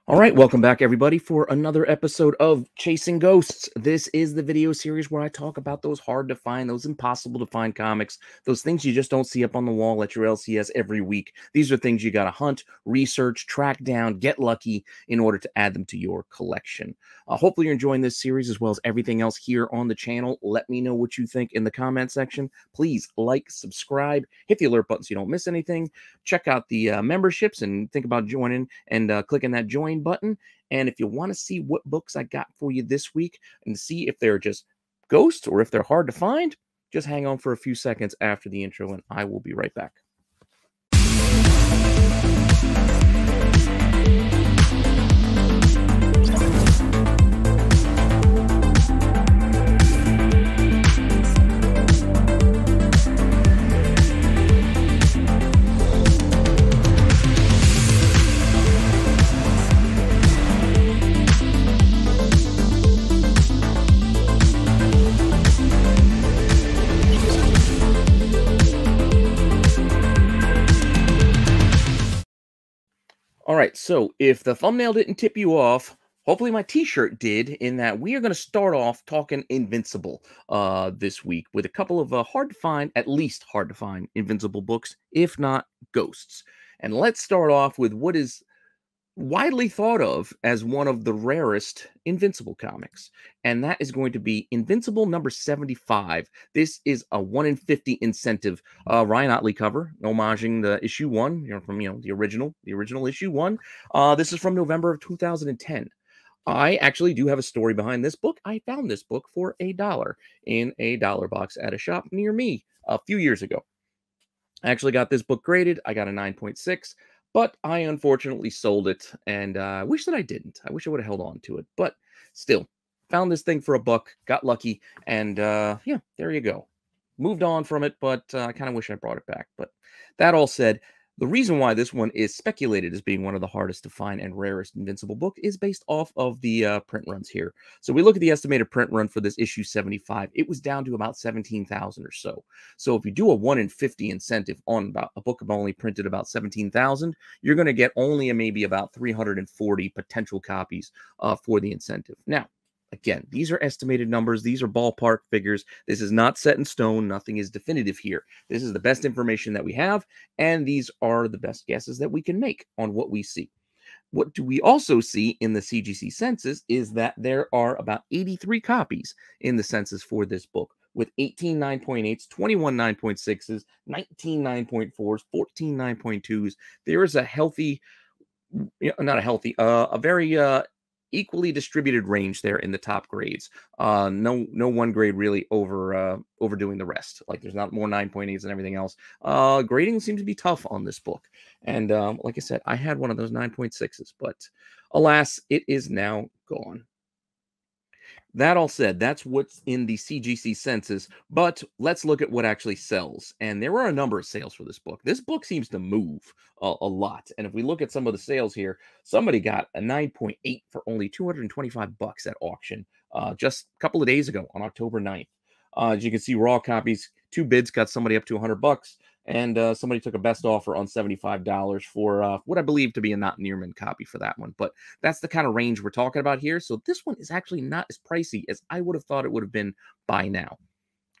All right, welcome back, everybody, for another episode of Chasing Ghosts. This is the video series where I talk about those hard to find, those impossible to find comics, those things you just don't see up on the wall at your LCS every week. These are things you got to hunt, research, track down, get lucky in order to add them to your collection. Hopefully, you're enjoying this series as well as everything else here on the channel. Let me know what you think in the comment section. Please like, subscribe, hit the alert button so you don't miss anything. Check out the memberships and think about joining and clicking that join button. And if you want to see what books I got for you this week and see if they're just ghosts or if they're hard to find, just hang on for a few seconds after the intro and I will be right back. All right, so if the thumbnail didn't tip you off, hopefully my t-shirt did, in that we are going to start off talking Invincible this week with a couple of hard to find, at least hard to find, Invincible books, if not ghosts. And let's start off with what is widely thought of as one of the rarest Invincible comics, and that is going to be Invincible number 75. This is a 1 in 50 incentive Ryan Otley cover, homaging the issue 1, from the original issue 1. This is from November of 2010. I actually do have a story behind this book. I found this book for $1 in a dollar box at a shop near me a few years ago. I actually got this book graded. I got a 9.6. But I unfortunately sold it, and I wish that I didn't. I wish I would have held on to it. But still, found this thing for $1, got lucky, and yeah, there you go. Moved on from it, but I kind of wish I brought it back. But that all said, the reason why this one is speculated as being one of the hardest to find and rarest Invincible book is based off of the print runs here. So we look at the estimated print run for this issue 75. It was down to about 17,000 or so. So if you do a 1 in 50 incentive on about a book of only printed about 17,000, you're going to get only maybe about 340 potential copies for the incentive. Now, again, these are estimated numbers. These are ballpark figures. This is not set in stone. Nothing is definitive here. This is the best information that we have, and these are the best guesses that we can make on what we see. What do we also see in the CGC census is that there are about 83 copies in the census for this book, with 18 9.8s, 21 9.6s, 19 9.4s, 14 9.2s. There is a healthy, not a healthy, a very equally distributed range there in the top grades. No one grade really overdoing the rest. Like, there's not more 9.8s and everything else. Grading seems to be tough on this book. And like I said, I had one of those 9.6s, but alas, it is now gone. That all said, that's what's in the CGC census, but let's look at what actually sells. And there are a number of sales for this book. This book seems to move a lot. And if we look at some of the sales here, somebody got a 9.8 for only $225 at auction just a couple of days ago on October 9th. As you can see, raw copies, 2 bids got somebody up to $100, and somebody took a best offer on $75 for what I believe to be a not Nearman copy for that one. But that's the kind of range we're talking about here. So this one is actually not as pricey as I would have thought it would have been by now.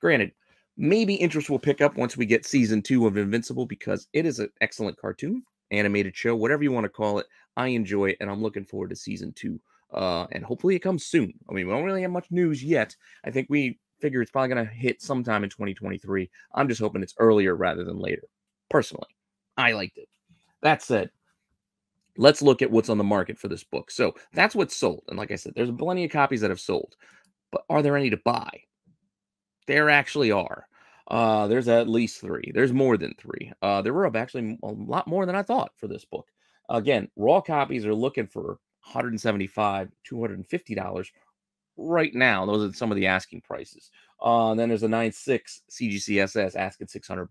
Granted, maybe interest will pick up once we get season 2 of Invincible, because it is an excellent cartoon, animated show, whatever you want to call it. I enjoy it, and I'm looking forward to season 2. And hopefully it comes soon. I mean, we don't really have much news yet. I think we figure it's probably going to hit sometime in 2023. I'm just hoping it's earlier rather than later. Personally, I liked it. That said, let's look at what's on the market for this book. So that's what's sold. And like I said, there's plenty of copies that have sold. But are there any to buy? There actually are. There's at least 3. There's more than 3. There were actually a lot more than I thought for this book. Again, raw copies are looking for $175, $250 right now. Those are some of the asking prices. Then there's a 9.6 CGCSS asking $600.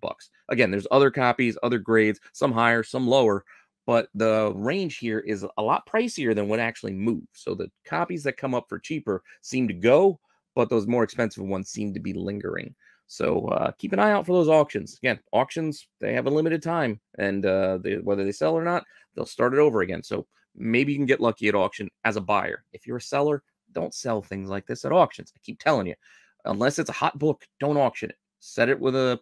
Again, there's other copies, other grades, some higher, some lower, but the range here is a lot pricier than what actually moves. So the copies that come up for cheaper seem to go, but those more expensive ones seem to be lingering. So keep an eye out for those auctions. Again, auctions, they have a limited time, and whether they sell or not, they'll start it over again. So Maybe you can get lucky at auction as a buyer. If you're a seller, don't sell things like this at auctions. I keep telling you, unless it's a hot book, don't auction it. Set it with a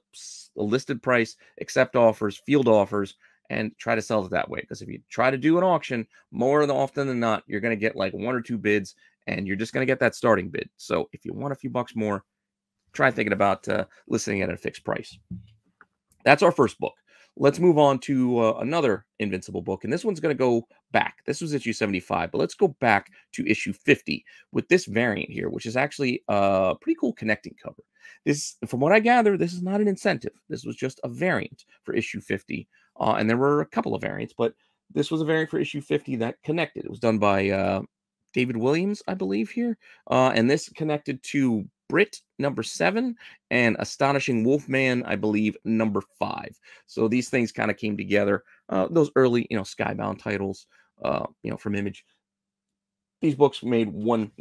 listed price, accept offers, field offers, and try to sell it that way. Because if you try to do an auction, more often than not, you're going to get like 1 or 2 bids, and you're just going to get that starting bid. So if you want a few bucks more, try thinking about listing it at a fixed price. That's our first book. Let's move on to another Invincible book, and this one's going to go back. This was issue 75, but let's go back to issue 50 with this variant here, which is actually a pretty cool connecting cover. This, from what I gather, this is not an incentive. This was just a variant for issue 50, and there were a couple of variants, but this was a variant for issue 50 that connected. It was done by David Williams, I believe, here, and this connected to Brit #7 and Astonishing Wolfman, I believe, #5. So these things kind of came together. Those early, Skybound titles, from Image. These books made one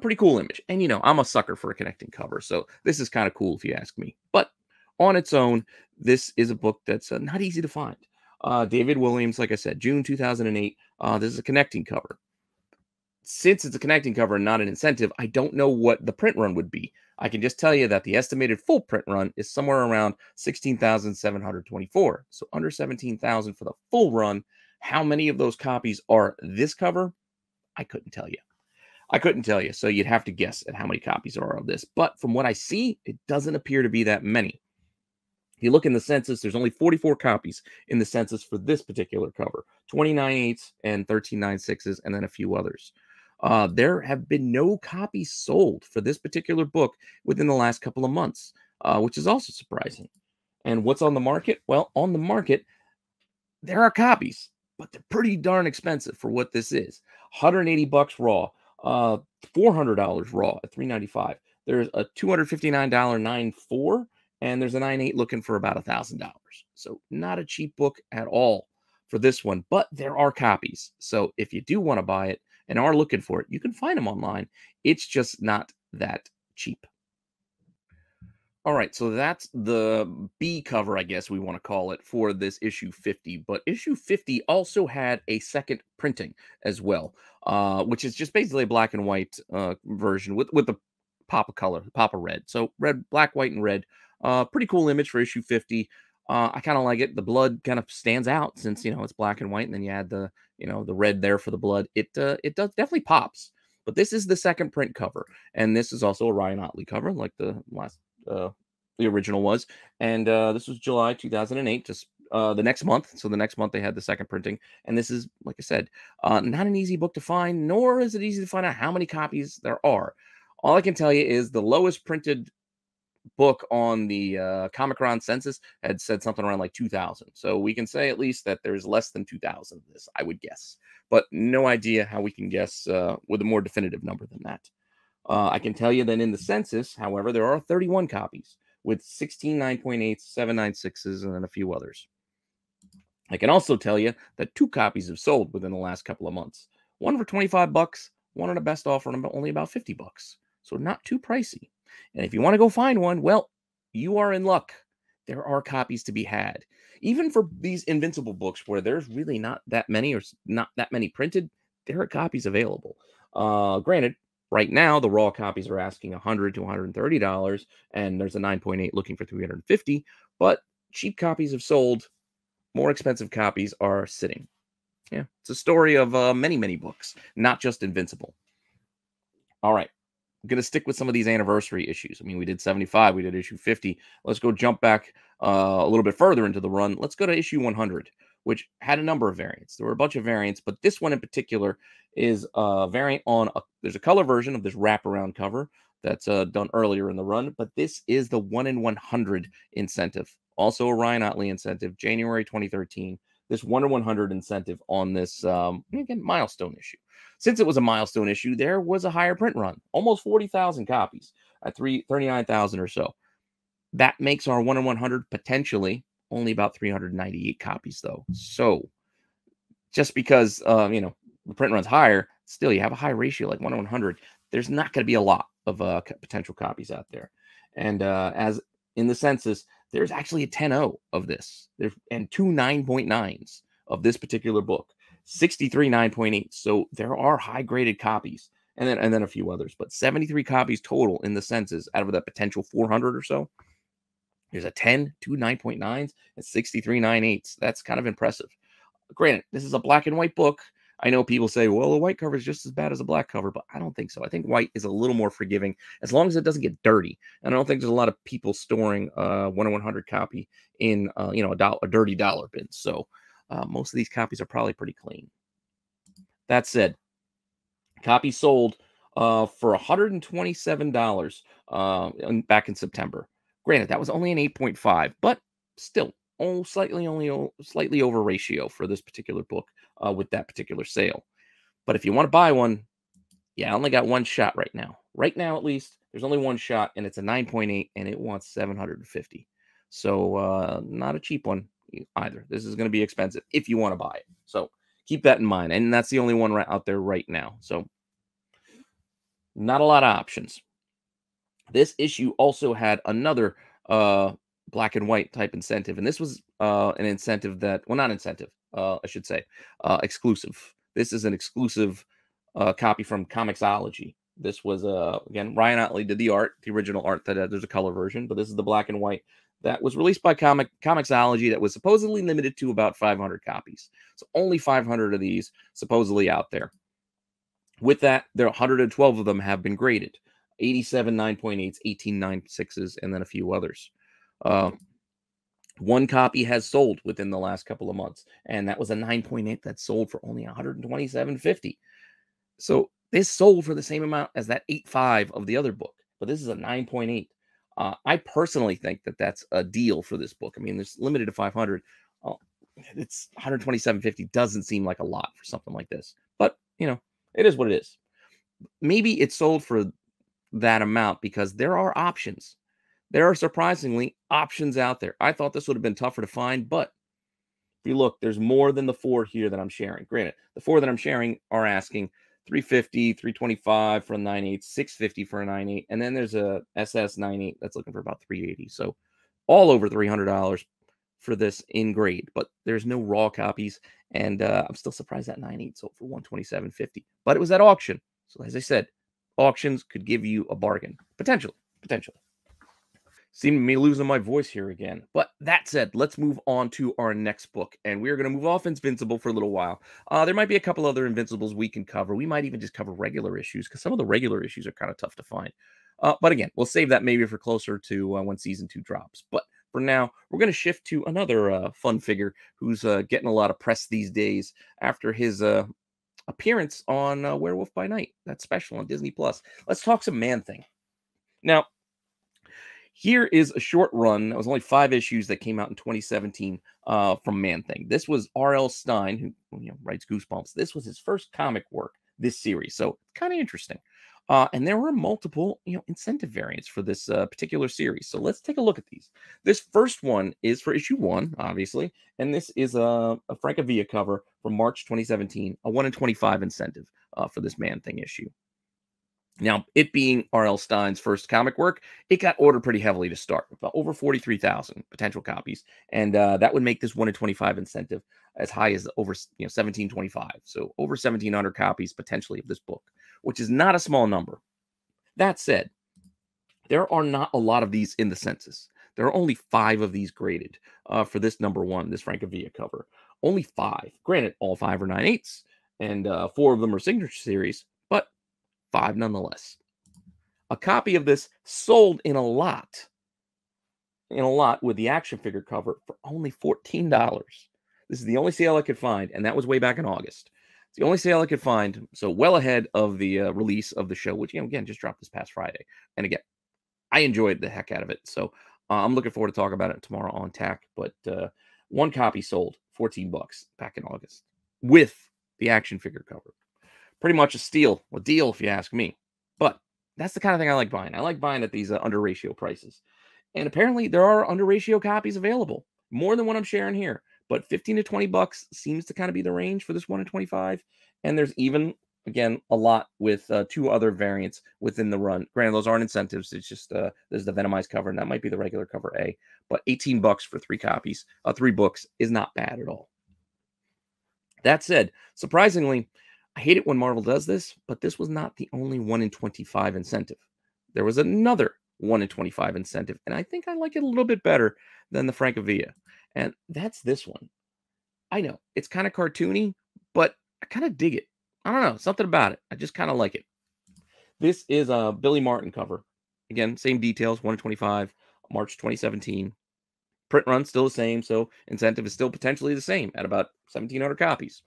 pretty cool image. And, I'm a sucker for a connecting cover. So this is kind of cool if you ask me. But on its own, this is a book that's not easy to find. David Williams, like I said, June 2008. This is a connecting cover. Since it's a connecting cover and not an incentive, I don't know what the print run would be. I can just tell you that the estimated full print run is somewhere around 16,724. So under 17,000 for the full run. How many of those copies are this cover? I couldn't tell you. So you'd have to guess at how many copies are of this. But from what I see, it doesn't appear to be that many. If you look in the census, there's only 44 copies in the census for this particular cover. 29/8 and 13/96, and then a few others. There have been no copies sold for this particular book within the last couple of months, which is also surprising. And what's on the market? Well, on the market, there are copies, but they're pretty darn expensive for what this is. $180 raw, $400 raw at $395. There's a $259 9.4, and there's a 9.8 looking for about $1,000. So not a cheap book at all for this one, but there are copies. So if you do want to buy it and are looking for it, you can find them online. It's just not that cheap. All right, so that's the B cover, I guess we want to call it, for this issue 50. But issue 50 also had a second printing as well, which is just basically a black and white version with the pop of color, pop of red. So red, black, white, and red. Pretty cool image for issue 50. I kind of like it. The blood kind of stands out since, it's black and white, and then you add the red there for the blood. It does definitely pops. But this is the second print cover, and this is also a Ryan Ottley cover, like the last the original was. And this was July 2008, just the next month. So the next month they had the second printing, and this is, like I said, not an easy book to find, nor is it easy to find out how many copies there are. All I can tell you is the lowest printed book on the Comicron census had said something around like 2,000. So we can say at least that there's less than 2,000 of this, I would guess. But no idea how we can guess with a more definitive number than that. I can tell you that in the census, however, there are 31 copies with 16 9.8s, 7 9.6s, and then a few others. I can also tell you that 2 copies have sold within the last couple of months. One for $25, one on a best offer, and only about $50. So not too pricey. And if you want to go find one, well, you are in luck. There are copies to be had. Even for these Invincible books where there's really not that many or not that many printed, there are copies available. Granted, right now, the raw copies are asking $100 to $130, and there's a 9.8 looking for $350, but cheap copies have sold. More expensive copies are sitting. Yeah, it's a story of many, many books, not just Invincible. All right. I'm going to stick with some of these anniversary issues. I mean, we did 75, we did issue 50. Let's go jump back a little bit further into the run. Let's go to issue 100, which had a number of variants. There were a bunch of variants, but this one in particular is a variant on there's a color version of this wraparound cover that's done earlier in the run, but this is the 1 in 100 incentive. Also a Ryan Ottley incentive, January 2013. This 1 in 100 incentive on this, again, milestone issue. Since it was a milestone issue, there was a higher print run, almost 40,000 copies at 39,000 or so. That makes our 1 in 100 potentially only about 398 copies, though. So just because, the print run's higher, still you have a high ratio, like 1 in 100. There's not going to be a lot of potential copies out there. And as in the census, there's actually a 10.0 of this, and 2 9.9s of this particular book. 63 9.8. So there are high graded copies, and then a few others, but 73 copies total in the census out of that potential 400 or so. There's a 10, two 9.9s, and 63 9.8s. That's kind of impressive. Granted, this is a black and white book. I know people say, well, the white cover is just as bad as a black cover, but I don't think so. I think white is a little more forgiving as long as it doesn't get dirty. And I don't think there's a lot of people storing a 1 in 100 copy in, a dirty dollar bin. So most of these copies are probably pretty clean. That said, copy sold for $127 back in September. Granted, that was only an 8.5, but still slightly over ratio for this particular book with that particular sale. But if you want to buy one, yeah, I only got one shot right now. Right now, at least, there's only one shot, and it's a 9.8, and it wants $750. So not a cheap one either. This is going to be expensive if you want to buy it. So keep that in mind. And that's the only one out there right now. So not a lot of options. This issue also had another black and white type incentive. And this was an incentive that, well, not incentive, I should say, exclusive. This is an exclusive copy from Comixology. This was, again, Ryan Otley did the art, the original art. That there's a color version, but this is the black and white that was released by Comixology that was supposedly limited to about 500 copies. So only 500 of these supposedly out there. With that, there are 112 of them have been graded. 87 9.8s, 18 9.6s, and then a few others. One copy has sold within the last couple of months, and that was a 9.8 that sold for only $127.50. So this sold for the same amount as that 8.5 of the other book, but this is a 9.8. I personally think that that's a deal for this book. I mean, it's limited to 500. It's $127.50 doesn't seem like a lot for something like this, but it is what it is. Maybe it's sold for that amount because there are options. There are surprisingly options out there. I thought this would have been tougher to find, but if you look, there's more than the 4 here that I'm sharing. Granted, the 4 that I'm sharing are asking $350, $325 for a 9.8, $650 for a 9.8, and then there's a SS 9.8 that's looking for about $380. So all over $300 for this in grade, but there's no raw copies, and I'm still surprised that 9.8 sold for $127.50. But it was at auction, so as I said, auctions could give you a bargain, potentially. Seem to me losing my voice here again. But that said, let's move on to our next book. And we're going to move off Invincible for a little while. There might be a couple other Invincibles we can cover. We might even just cover regular issues because some of the regular issues are kind of tough to find. But again, we'll save that maybe for closer to when season 2 drops. But for now, we're going to shift to another fun figure who's getting a lot of press these days after his appearance on Werewolf by Night. That special on Disney+. Let's talk some Man-Thing. Now, here is a short run. That was only 5 issues that came out in 2017 from Man-Thing. This was R.L. Stine, who writes Goosebumps. This was his first comic work this series, so kind of interesting. And there were multiple incentive variants for this particular series. So let's take a look at these. This first one is for issue 1, obviously, and this is a Francavilla cover from March 2017, a 1 in 25 incentive for this Man-Thing issue. Now, it being R.L. Stine's first comic work, it got ordered pretty heavily to start, about over 43,000 potential copies, and that would make this 1 in 25 incentive as high as over 1,725. So over 1,700 copies potentially of this book, which is not a small number. That said, there are not a lot of these in the census. There are only 5 of these graded for this number 1, this Francavilla cover. Only 5. Granted, all 5 are 9.8s, and 4 of them are signature series, but 5 nonetheless. A copy of this sold in a lot with the action figure cover for only $14. This is the only sale I could find, and that was way back in August. It's the only sale I could find, so well ahead of the release of the show, which again just dropped this past Friday. And again, I enjoyed the heck out of it, so I'm looking forward to talking about it tomorrow on TAC. But 1 copy sold, $14 back in August with the action figure cover. Pretty much a steal, a deal if you ask me. But that's the kind of thing I like buying. I like buying at these under ratio prices. And apparently there are under ratio copies available. More than what I'm sharing here. But 15 to $20 seems to kind of be the range for this 1 in 25. And there's even, again, a lot with 2 other variants within the run. Granted, those aren't incentives. It's just there's the Venomized cover, and that might be the regular cover A. But $18 for 3 copies, 3 books is not bad at all. That said, surprisingly, I hate it when Marvel does this, but this was not the only 1 in 25 incentive. There was another 1 in 25 incentive, and I think I like it a little bit better than the Francavilla. And that's this one. I know it's kind of cartoony, but I kind of dig it. I don't know, something about it. I just kind of like it. This is a Billy Martin cover. Again, same details, 1 in 25, March 2017. Print run still the same, so incentive is still potentially the same at about 1,700 copies.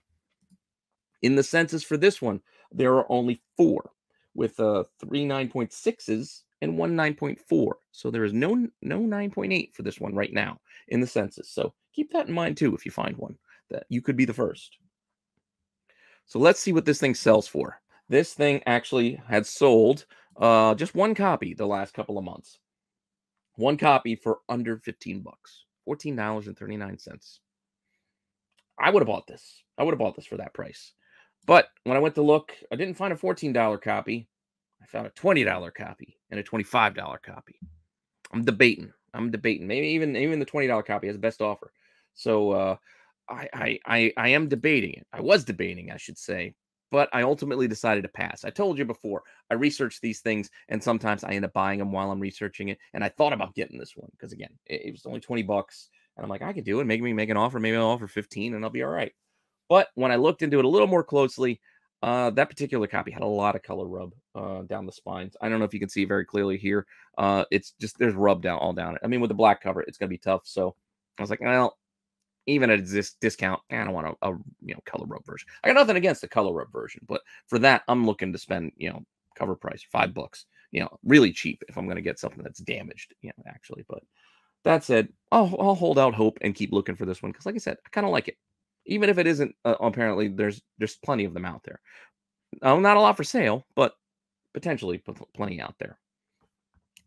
In the census for this one, there are only 4, with 3 9.6s and 1 9.4. So there is no 9.8 for this one right now in the census. So keep that in mind too if you find one, that you could be the first. So let's see what this thing sells for. This thing actually had sold just 1 copy the last couple of months. 1 copy for under 15 bucks, $14.39. I would have bought this. I would have bought this for that price. But when I went to look, I didn't find a $14 copy. I found a $20 copy and a $25 copy. I'm debating. Maybe even the $20 copy has the best offer. So I am debating it. I was debating, I should say. But I ultimately decided to pass. I told you before, I research these things, and sometimes I end up buying them while I'm researching it. And I thought about getting this one because, again, it was only 20 bucks. And I'm like, I could do it. Make an offer. Maybe I'll offer 15 and I'll be all right. But when I looked into it a little more closely, that particular copy had a lot of color rub down the spines. I don't know if you can see it very clearly here. It's just, there's rub all down it. I mean, with the black cover, it's going to be tough. So I was like, well, even at this discount, I don't want a color rub version. I got nothing against the color rub version, but for that, I'm looking to spend, cover price, $5, really cheap if I'm going to get something that's damaged, actually. But that said, I'll hold out hope and keep looking for this one because, like I said, I kind of like it. Even if it isn't, apparently, there's plenty of them out there. Not a lot for sale, but potentially plenty out there.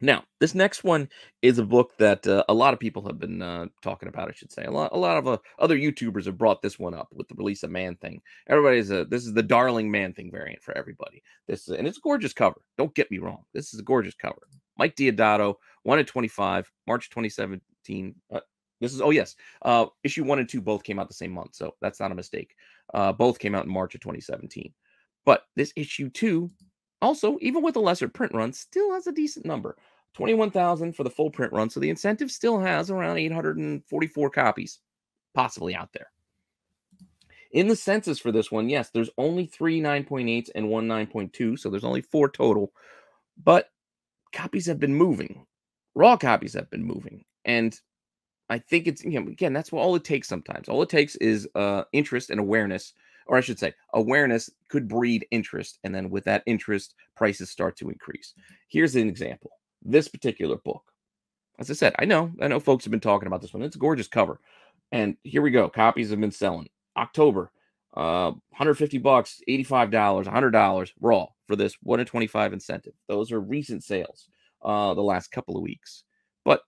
Now, this next one is a book that a lot of people have been talking about, I should say. A lot of other YouTubers have brought this one up with the release of Man-Thing. This is the darling Man-Thing variant for everybody. And it's a gorgeous cover. Don't get me wrong. This is a gorgeous cover. Mike Deodato, 1 in 25, March 2017. Issue 1 and 2 both came out the same month, so that's not a mistake. Both came out in March of 2017. But this issue 2, also, even with a lesser print run, still has a decent number. 21,000 for the full print run, so the incentive still has around 844 copies possibly out there. In the census for this one, yes, there's only 3 9.8s and 1 9.2, so there's only 4 total. But copies have been moving. Raw copies have been moving. And I think it's, again, that's what all it takes sometimes. All it takes is interest and awareness. Or I should say, awareness could breed interest. And then with that interest, prices start to increase. Here's an example. This particular book. As I said, I know folks have been talking about this one. It's a gorgeous cover. And here we go. Copies have been selling. October, 150 bucks, $85, $100 raw for this 1 in 25 incentive. Those are recent sales the last couple of weeks. But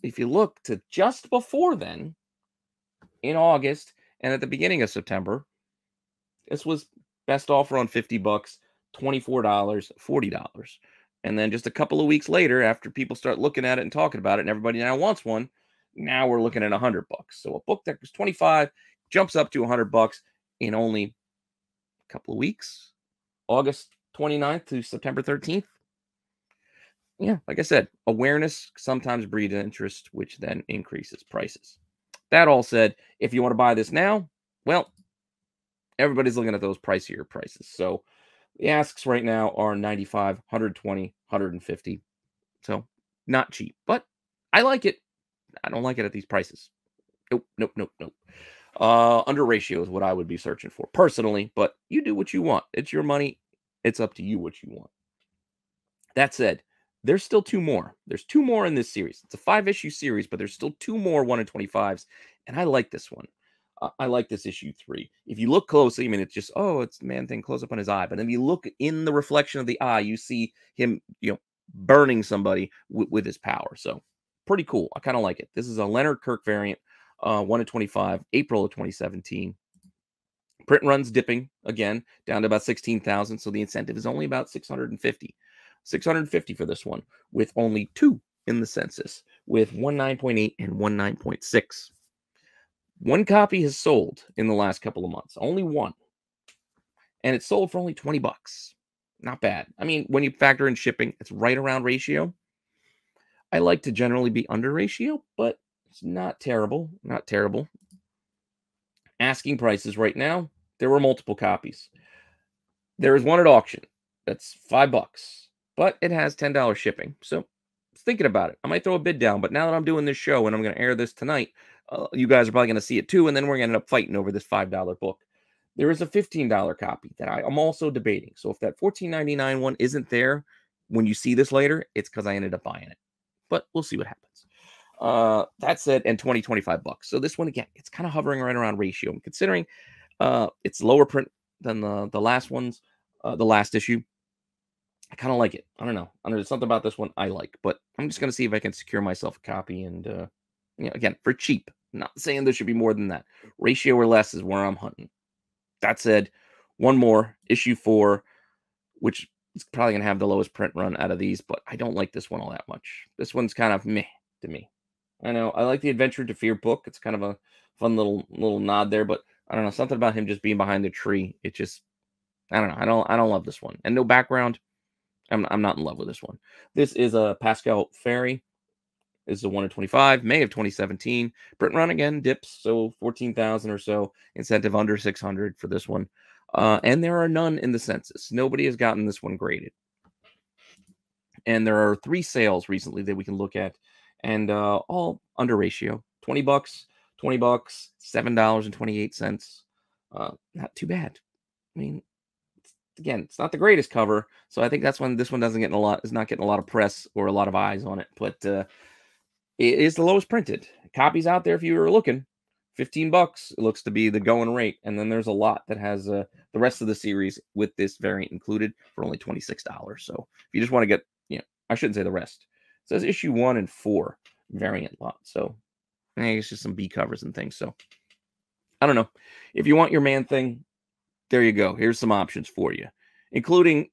if you look to just before then, in August and at the beginning of September, this was best offer on 50 bucks, $24, $40. And then just a couple of weeks later, after people start looking at it and talking about it, and everybody now wants one, now we're looking at 100 bucks. So a book that was 25 jumps up to 100 bucks in only a couple of weeks, August 29th to September 13th. Yeah, like I said, awareness sometimes breeds interest, which then increases prices. That all said, if you want to buy this now, well, everybody's looking at those pricier prices. So the asks right now are 95, 120, 150. So not cheap, but I like it. I don't like it at these prices. Nope. Under ratio is what I would be searching for personally, but you do what you want. It's your money. It's up to you what you want. That said, there's still 2 more. There's 2 more in this series. It's a 5-issue series, but there's still 2 more 1 in 25s, and I like this one. I like this issue 3. If you look closely, I mean, it's just, it's Man-Thing close up on his eye. But if you look in the reflection of the eye, you see him, burning somebody with his power. So pretty cool. I kind of like it. This is a Leonard Kirk variant, 1 in 25, April of 2017. Print runs dipping again down to about 16,000. So the incentive is only about 650. 650 for this one, with only 2 in the census, with 1 9.8 and 1 9.6. One copy has sold in the last couple of months, only one, and it sold for only 20 bucks. Not bad. I mean, when you factor in shipping, it's right around ratio. I like to generally be under ratio, but it's not terrible. Not terrible. Asking prices right now, there were multiple copies. There is one at auction. That's $5, but it has $10 shipping. So, I was thinking about it. I might throw a bid down, but now that I'm doing this show and I'm going to air this tonight, you guys are probably going to see it too, and then we're going to end up fighting over this $5 book. There is a $15 copy that I'm also debating. So if that $14.99 one isn't there when you see this later, it's because I ended up buying it. But we'll see what happens. That's it, and 25 bucks. So this one again, it's kind of hovering right around ratio. And considering it's lower print than the last ones, the last issue, I kind of like it. I don't know. There's something about this one I like, but I'm just gonna see if I can secure myself a copy and again for cheap. I'm not saying there should be more than that. Ratio or less is where I'm hunting. That said, one more, issue 4, which is probably going to have the lowest print run out of these, but I don't like this one all that much. This one's kind of meh to me. I know I like the Adventure to Fear book. It's kind of a fun little nod there, but I don't know, something about him just being behind the tree. It just I don't know. I don't love this one. And no background. I'm not in love with this one. This is a Pascal Ferry. This is a 1 in 25, May of 2017. Print run again dips, so 14,000 or so. Incentive under 600 for this one. And there are none in the census. Nobody has gotten this one graded. And there are 3 sales recently that we can look at, and all under ratio. 20 bucks, 20 bucks, $7.28. Not too bad. I mean, again, it's not the greatest cover, so I think that's when this one is not getting a lot of press or a lot of eyes on it. But it is the lowest printed. Copies out there if you were looking. 15 bucks it looks to be the going rate. And then there's a lot that has the rest of the series with this variant included for only $26. So if you just want to get, I shouldn't say the rest. It says issue 1 and 4 variant lot. So it's just some B covers and things. So I don't know. If you want your Man Thing, there you go. Here's some options for you, including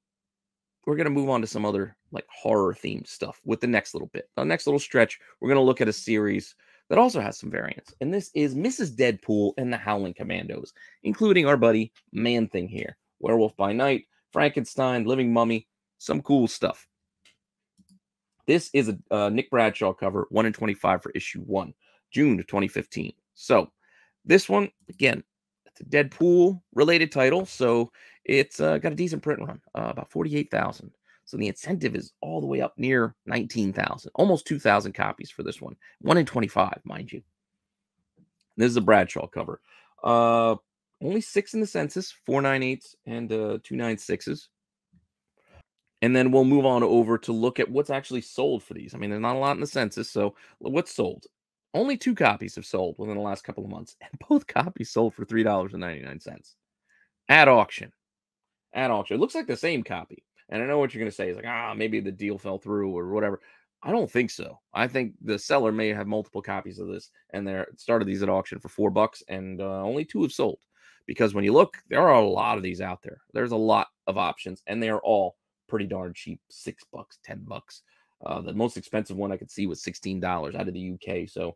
we're going to move on to some other like horror themed stuff with the next little bit. The next little stretch, we're going to look at a series that also has some variants. And this is Mrs. Deadpool and the Howling Commandos, including our buddy Man Thing here. Werewolf by Night, Frankenstein, Living Mummy, some cool stuff. This is a Nick Bradshaw cover, 1 in 25 for issue 1, June of 2015. So this one, again, it's a Deadpool related title. So it's got a decent print run, about 48,000. So the incentive is all the way up near 19,000, almost 2,000 copies for this one. 1 in 25, mind you. This is a Bradshaw cover. Only 6 in the census, 498s and 296s. And then we'll move on over to look at what's actually sold for these. I mean, there's not a lot in the census, so what's sold? Only 2 copies have sold within the last couple of months, and both copies sold for $3.99 at auction. At auction. It looks like the same copy. And I know what you're going to say is like, maybe the deal fell through or whatever. I don't think so. I think the seller may have multiple copies of this, and they started these at auction for $4, and only 2 have sold. Because when you look, there are a lot of these out there. There's a lot of options, and they are all pretty darn cheap. $6, $10. The most expensive one I could see was $16 out of the UK. So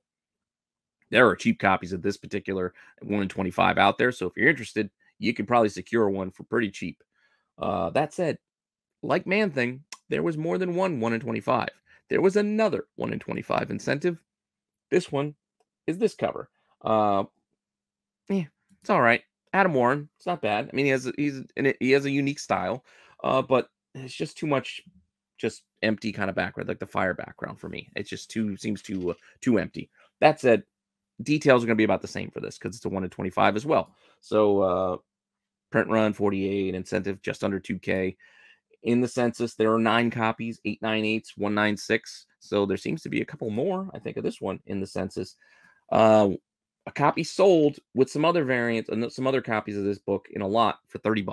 there are cheap copies of this particular 1 in 25 out there. So if you're interested, you could probably secure one for pretty cheap. That said, like Man Thing, there was more than one 1 in 25. There was another 1 in 25 incentive. This one is this cover. It's all right. Adam Warren, it's not bad. I mean, he has a unique style, but it's just too much, just empty kind of background, like the fire background for me. It just seems too empty. That said, details are going to be about the same for this because it's a 1 in 25 as well. So print run 48, incentive just under 2K. In the census, there are 9 copies, 898s, 196. So there seems to be a couple more, I think, of this one in the census. A copy sold with some other variants and some other copies of this book in a lot for $30.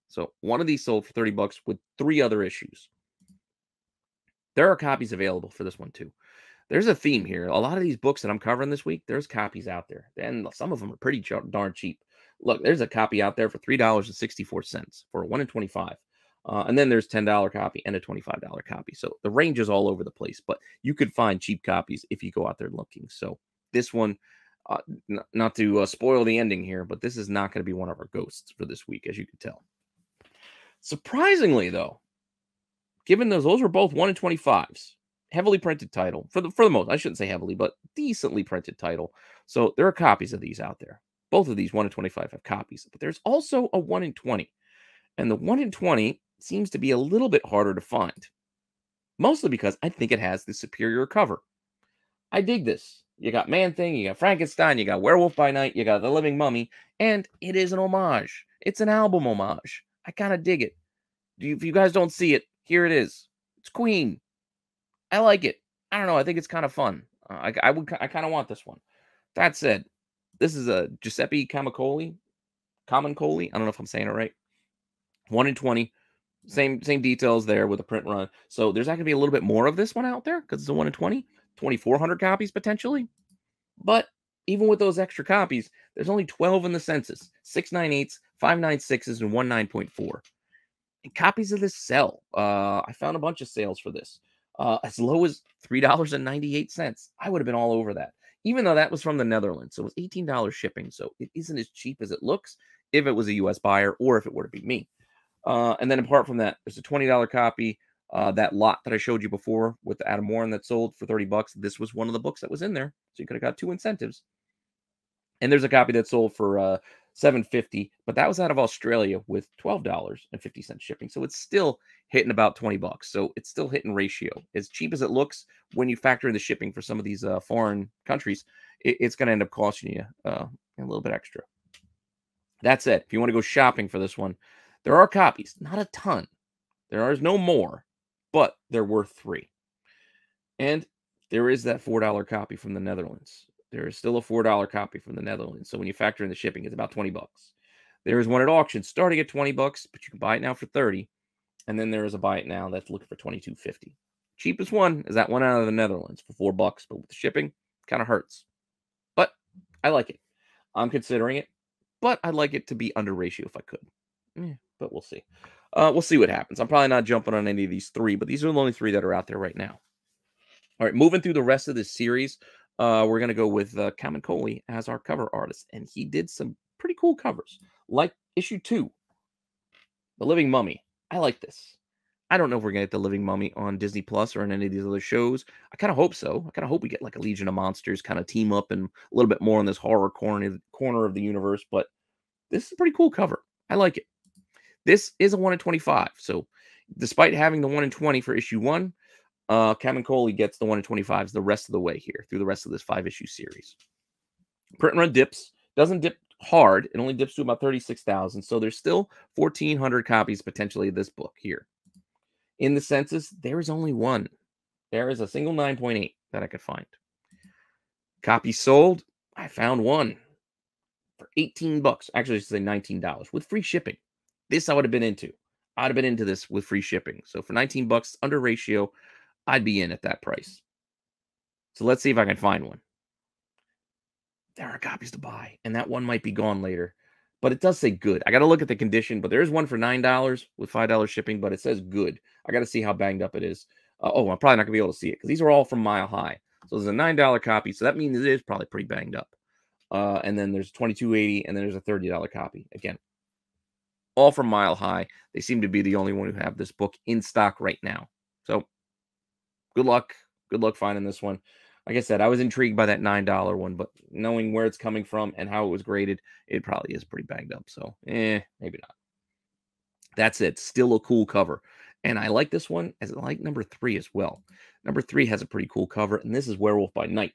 So one of these sold for $30 with 3 other issues. There are copies available for this one too. There's a theme here. A lot of these books that I'm covering this week, there's copies out there. And some of them are pretty darn cheap. Look, there's a copy out there for $3.64 for a 1 in 25. And then there's $10 copy and a $25 copy. So the range is all over the place, but you could find cheap copies if you go out there looking. So this one, Uh, not to spoil the ending here, but this is not going to be one of our ghosts for this week, as you can tell. Surprisingly, though, given those were both 1 in 25s, heavily printed title for the most. I shouldn't say heavily, but decently printed title. So there are copies of these out there. Both of these 1 in 25 have copies, but there's also a 1 in 20, and the 1 in 20 seems to be a little bit harder to find. Mostly because I think it has the superior cover. I dig this. You got Man-Thing, you got Frankenstein, you got Werewolf by Night, you got The Living Mummy, and it is an homage. It's an album homage. I kind of dig it. If you guys don't see it, here it is. It's Queen. I like it. I don't know. I think it's kind of fun. I kind of want this one. That said, this is a Giuseppe Camuncoli. Camuncoli. I don't know if I'm saying it right. 1 in 20. Same details there with a print run. So there's not going to be a little bit more of this one out there because it's a 1 in 20. 2,400 copies potentially. But even with those extra copies, there's only 12 in the census. 698s, 596s, and 19.4. And copies of this sell. I found a bunch of sales for this. As low as $3.98. I would have been all over that. Even though that was from the Netherlands. So it was $18 shipping. So it isn't as cheap as it looks if it was a US buyer or if it were to be me. And then apart from that, there's a $20 copy. That lot that I showed you before with the Adam Warren that sold for $30. This was one of the books that was in there. So you could have got 2 incentives. And there's a copy that sold for $7.50, but that was out of Australia with $12.50 shipping. So it's still hitting about $20. So it's still hitting ratio. As cheap as it looks, when you factor in the shipping for some of these foreign countries, it's going to end up costing you a little bit extra. That said, if you want to go shopping for this one, there are copies, not a ton. There is no more, but they're worth 3. And there is that $4 copy from the Netherlands. There is still a $4 copy from the Netherlands. So when you factor in the shipping, it's about $20. There is one at auction starting at $20, but you can buy it now for $30. And then there is a buy it now that's looking for $22.50. Cheapest one is that one out of the Netherlands for $4, but with the shipping, kind of hurts. But I like it. I'm considering it, but I'd like it to be under ratio if I could. Yeah, but we'll see. We'll see what happens. I'm probably not jumping on any of these 3, but these are the only 3 that are out there right now. All right, moving through the rest of this series, we're going to go with Camuncoli as our cover artist, and he did some pretty cool covers, like issue 2, The Living Mummy. I like this. I don't know if we're going to get The Living Mummy on Disney Plus or on any of these other shows. I kind of hope so. I kind of hope we get like a Legion of Monsters kind of team up and a little bit more on this horror corner of the universe, but this is a pretty cool cover. I like it. This is a 1 in 25, so despite having the 1 in 20 for issue 1, Camuncoli gets the 1 in 25s the rest of the way here through the rest of this 5-issue series. Print run dips. Doesn't dip hard. It only dips to about 36,000. So there's still 1,400 copies potentially of this book here. In the census, there is only one. There is a single 9.8 that I could find. Copies sold. I found one for $18. Actually, I should say $19 with free shipping. This I would have been into. I'd have been into this with free shipping. So for $19 under ratio, I'd be in at that price. So let's see if I can find one. There are copies to buy, and that one might be gone later. But it does say good. I got to look at the condition, but there is one for $9 with $5 shipping, but it says good. I got to see how banged up it is. I'm probably not going to be able to see it because these are all from Mile High. So there's a $9 copy, so that means it is probably pretty banged up. And then there's $22.80, and then there's a $30 copy. Again, all from Mile High. They seem to be the only one who have this book in stock right now. So good luck. Good luck finding this one. Like I said, I was intrigued by that $9 one, but knowing where it's coming from and how it was graded, it probably is pretty banged up. So, maybe not. That's it. Still a cool cover. And I like this one as I like number 3 as well. Number 3 has a pretty cool cover, and this is Werewolf by Night.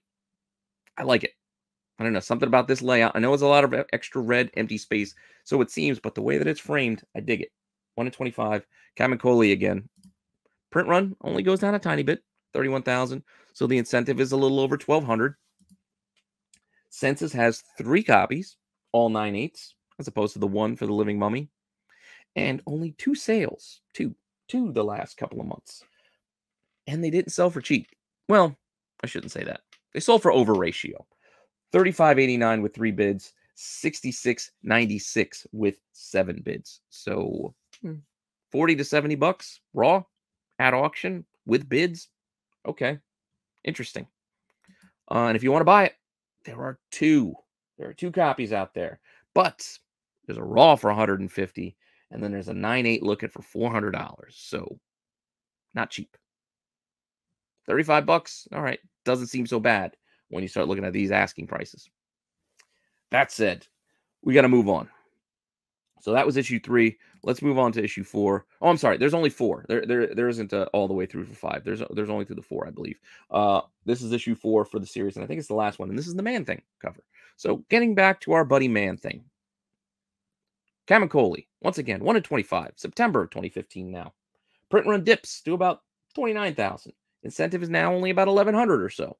I like it. I don't know, something about this layout. I know it's a lot of extra red, empty space, so it seems, but the way that it's framed, I dig it. 1 in 25. Camuncoli again. Print run only goes down a tiny bit, 31,000. So the incentive is a little over 1,200. Census has 3 copies, all 9/8, as opposed to the 1 for The Living Mummy. And only 2 sales, two the last couple of months. And they didn't sell for cheap. Well, I shouldn't say that. They sold for over ratio. $35.89 with 3 bids, $66.96 with 7 bids. So $40 to $70 raw at auction with bids. Okay, interesting. And if you want to buy it, there are two. There are two copies out there, but there's a raw for 150, and then there's a 9.8 looking for $400. So not cheap. 35 bucks. All right, doesn't seem so bad when you start looking at these asking prices. That said, we got to move on. So that was issue 3. Let's move on to issue 4. Oh, I'm sorry. There's only 4. There isn't all the way through for 5. There's only through the 4, I believe. This is issue 4 for the series, and I think it's the last one. And this is the Man-Thing cover. So getting back to our buddy Man-Thing. Kamikoli, once again, 1 in 25. September of 2015 now. Print run dips to about 29,000. Incentive is now only about 1,100 or so.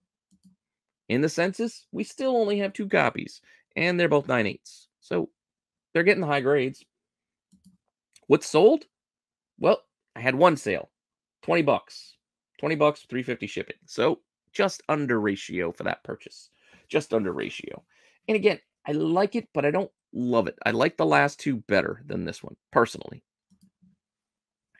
In the census, we still only have 2 copies, and they're both 9/8. So they're getting the high grades. What's sold? Well, I had one sale, 20 bucks. 20 bucks, 350 shipping. So just under ratio for that purchase. Just under ratio. And again, I like it, but I don't love it. I like the last 2 better than this one, personally.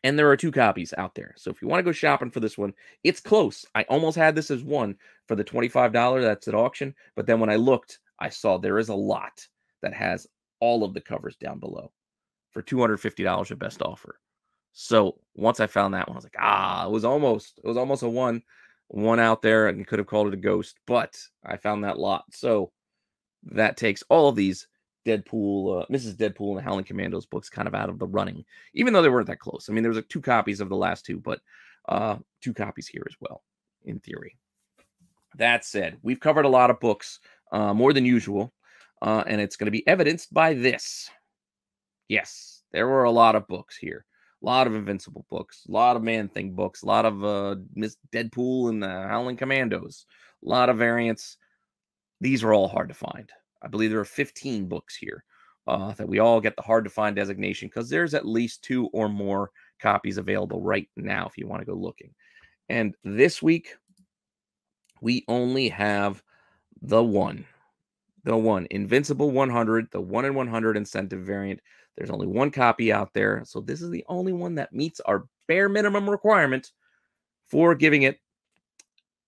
And there are 2 copies out there. So if you want to go shopping for this one, it's close. I almost had this as one for the $25 that's at auction. But then when I looked, I saw there is a lot that has all of the covers down below for $250 at best offer. So once I found that one, I was like, it was almost a one out there, and you could have called it a ghost, but I found that lot. So that takes all of these Deadpool, Mrs. Deadpool and the Howling Commandos books kind of out of the running, even though they weren't that close. I mean, there was like 2 copies of the last 2, but 2 copies here as well, in theory. That said, we've covered a lot of books, more than usual, and it's going to be evidenced by this. Yes, there were a lot of books here. A lot of Invincible books, a lot of Man-Thing books, a lot of Miss Deadpool and the Howling Commandos, a lot of variants. These are all hard to find. I believe there are 15 books here that we all get the hard to find designation because there's at least 2 or more copies available right now if you want to go looking. And this week, we only have the one, Invincible 100, the 1 in 100 incentive variant. There's only 1 copy out there. So this is the only one that meets our bare minimum requirement for giving it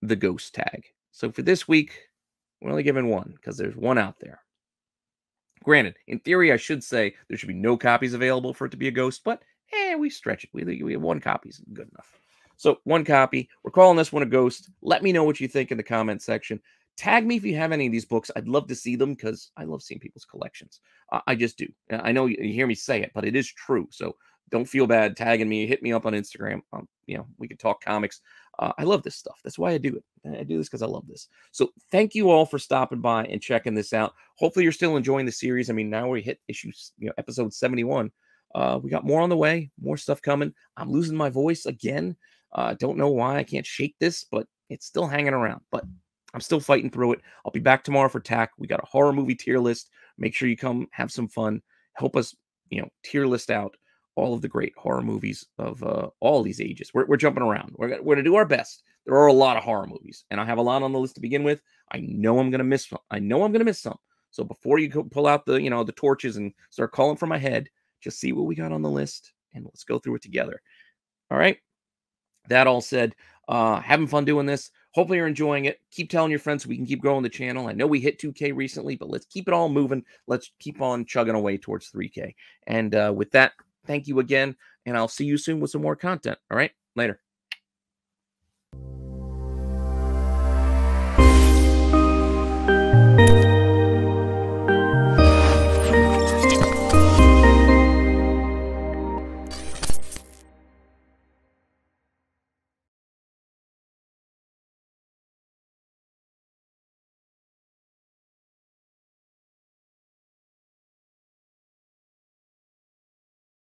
the ghost tag. So for this week, we're only giving 1 because there's 1 out there. Granted, in theory, I should say there should be no copies available for it to be a ghost, but we stretch it. We have 1 copy is good enough. So 1 copy. We're calling this one a ghost. Let me know what you think in the comment section. Tag me if you have any of these books. I'd love to see them because I love seeing people's collections. I just do. I know you hear me say it, but it is true. So don't feel bad tagging me. Hit me up on Instagram. We can talk comics. I love this stuff. That's why I do it. I do this because I love this. So thank you all for stopping by and checking this out. Hopefully you're still enjoying the series. I mean, now we hit episode 71. We got more on the way, more stuff coming. I'm losing my voice again. Don't know why I can't shake this, but it's still hanging around. But I'm still fighting through it. I'll be back tomorrow for TAC. We got a horror movie tier list. Make sure you come have some fun. Help us, tier list out all of the great horror movies of all these ages. We're jumping around. We're going to do our best. There are a lot of horror movies, and I have a lot on the list to begin with. I know I'm going to miss some. I know I'm going to miss some. So before you go pull out the torches and start calling for my head, just see what we got on the list, and let's go through it together. All right. That all said, having fun doing this. Hopefully you're enjoying it. Keep telling your friends so we can keep growing the channel. I know we hit 2K recently, but let's keep it all moving. Let's keep on chugging away towards 3K. And with that, thank you again, and I'll see you soon with some more content. All right, later.